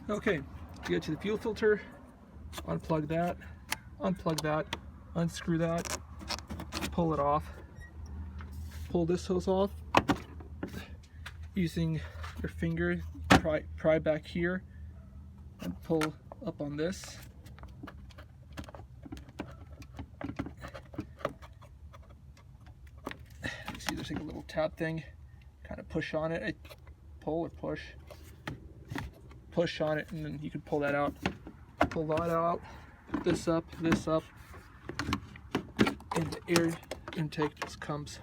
Okay, to get to the fuel filter, unplug that, unscrew that, pull it off, pull this hose off, using your finger, pry back here, and pull up on this. You see there's like a little tab thing, kind of push on it, pull or push on it, and then you can pull that out, this up, and the air intake just comes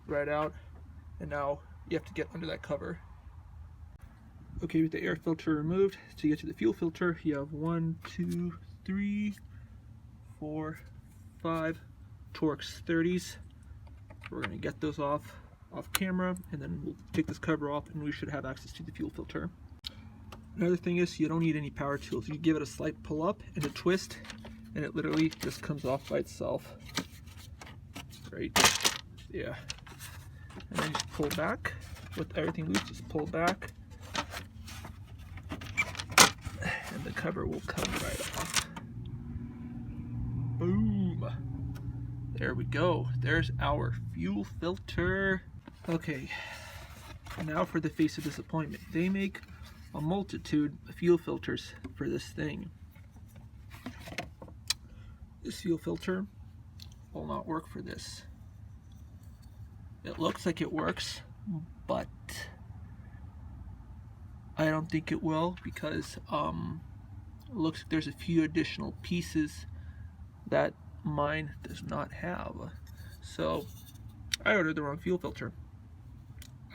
right out, and now you have to get under that cover. Okay, with the air filter removed, to get to the fuel filter, you have 1, 2, 3, 4, 5 Torx 30s. We're going to get those off camera, and then we'll take this cover off, and we should have access to the fuel filter. Another thing is, you don't need any power tools. You give it a slight pull up and a twist, and it literally just comes off by itself. Right? Yeah. And then just pull back. With everything loose, just pull back. And the cover will come right off. Boom! There we go. There's our fuel filter. Okay, now for the face of disappointment. They make a multitude of fuel filters for this thing. This fuel filter will not work for this. It looks like it works, but I don't think it will, because it looks like there's a few additional pieces that mine does not have. So I ordered the wrong fuel filter.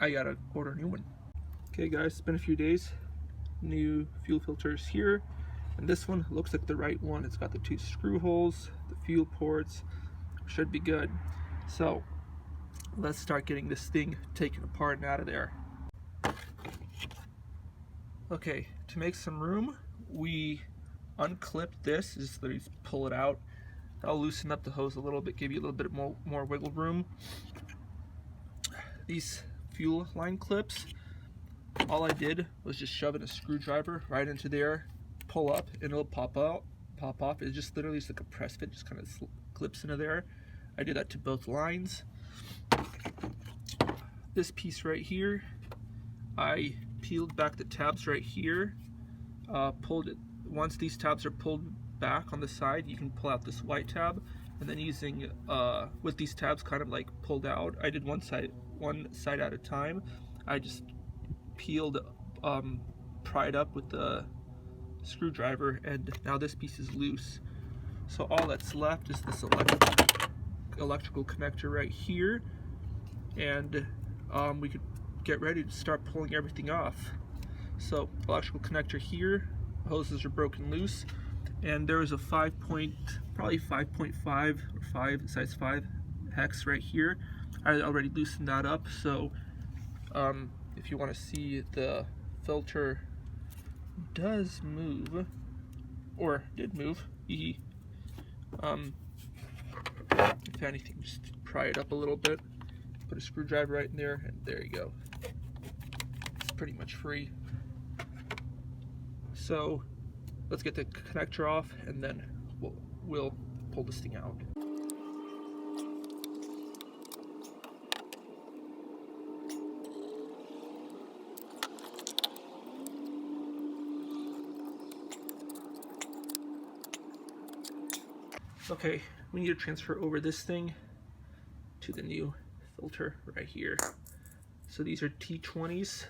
I gotta order a new one. Okay guys, it's been a few days. New fuel filters here, and this one looks like the right one. It's got the 2 screw holes, the fuel ports, should be good. So let's start getting this thing taken apart and out of there. Okay, to make some room, we unclipped this, just literally pull it out. That'll loosen up the hose a little bit, give you a little bit more wiggle room. These fuel line clips, all I did was just shove in a screwdriver right into there, pull up, and it'll pop off. It's just literally like a press fit, just kind of clips into there. I did that to both lines. This piece right here, I peeled back the tabs right here, pulled it. Once these tabs are pulled back on the side, you can pull out this white tab, and then using with these tabs kind of like pulled out, I did one side at a time. I just peeled, pried up with the screwdriver, and now this piece is loose. So all that's left is this electrical connector right here, and we could get ready to start pulling everything off. So electrical connector here, hoses are broken loose, and there is a probably 5.5 or size 5 hex right here. I already loosened that up, so if you want to see, the filter does move, or did move. If anything, just pry it up a little bit, put a screwdriver right in there, and there you go. It's pretty much free. So let's get the connector off, and then we'll pull this thing out. Okay, we need to transfer over this thing to the new filter right here. So these are T20s.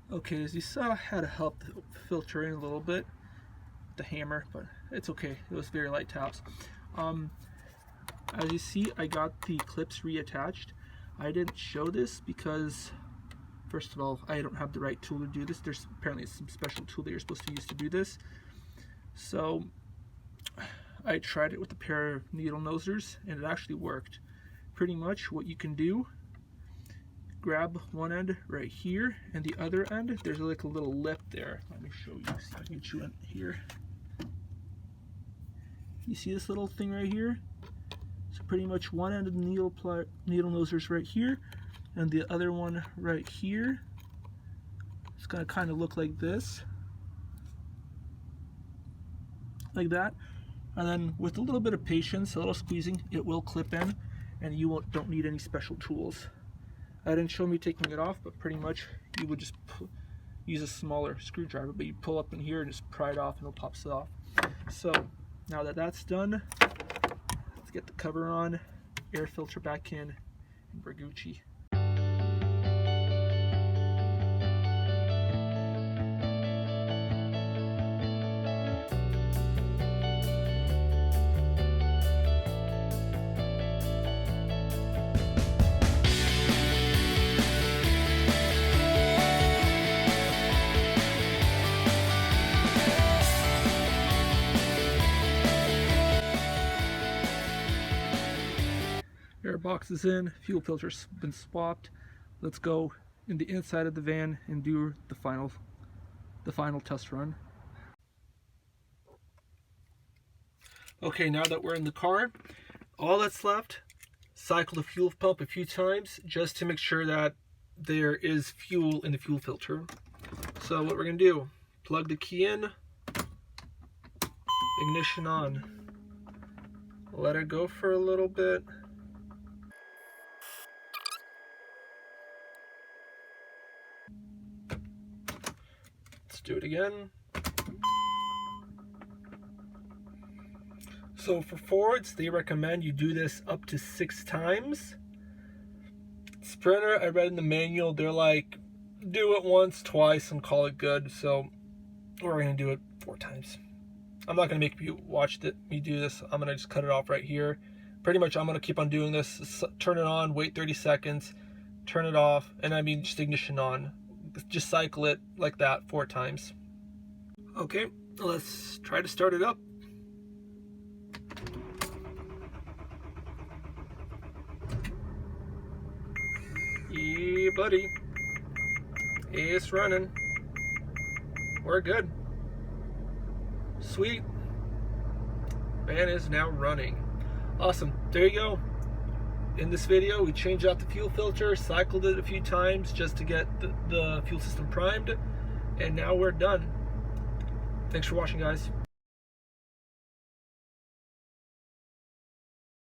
Okay, as you saw, I had to help the filter in a little bit with the hammer, but it's okay. It was very light taps. As you see, I got the clips reattached. I didn't show this because, first of all, I don't have the right tool to do this. There's apparently some special tool that you're supposed to use to do this. So I tried it with a pair of needle nosers and it actually worked. Pretty much what you can do, grab one end right here and the other end, there's like a little lip there. Let me show you, see if I can get you in here. You see this little thing right here? So pretty much one end of the needle nosers right here and the other one right here. It's gonna kind of look like this. Like that. And then with a little bit of patience, a little squeezing, it will clip in and you don't need any special tools. I didn't show me taking it off, but pretty much you would just use a smaller screwdriver, but you pull up in here and just pry it off and it'll pop it off. So now that that's done, let's get the cover on, air filter back in, and we're Gucci. Air box is in, fuel filter's been swapped. Let's go in the inside of the van and do the final test run. Okay, now that we're in the car, all that's left, cycle the fuel pump a few times just to make sure that there is fuel in the fuel filter. So what we're gonna do, plug the key in, ignition on, let it go for a little bit. Do it again. So for Fords, they recommend you do this up to 6 times. Sprinter, I read in the manual, they're like, do it once, twice, and call it good. So we're gonna do it 4 times. I'm not gonna make you watch me do this. I'm gonna just cut it off right here. Pretty much, I'm gonna keep on doing this. Turn it on, wait 30 seconds, turn it off, and I mean just ignition on. Just cycle it like that 4 times. Okay, let's try to start it up. Yeah, buddy. It's running. We're good. Sweet. Van is now running. Awesome. There you go. In this video, we changed out the fuel filter, cycled it a few times just to get the fuel system primed, and now we're done. Thanks for watching, guys.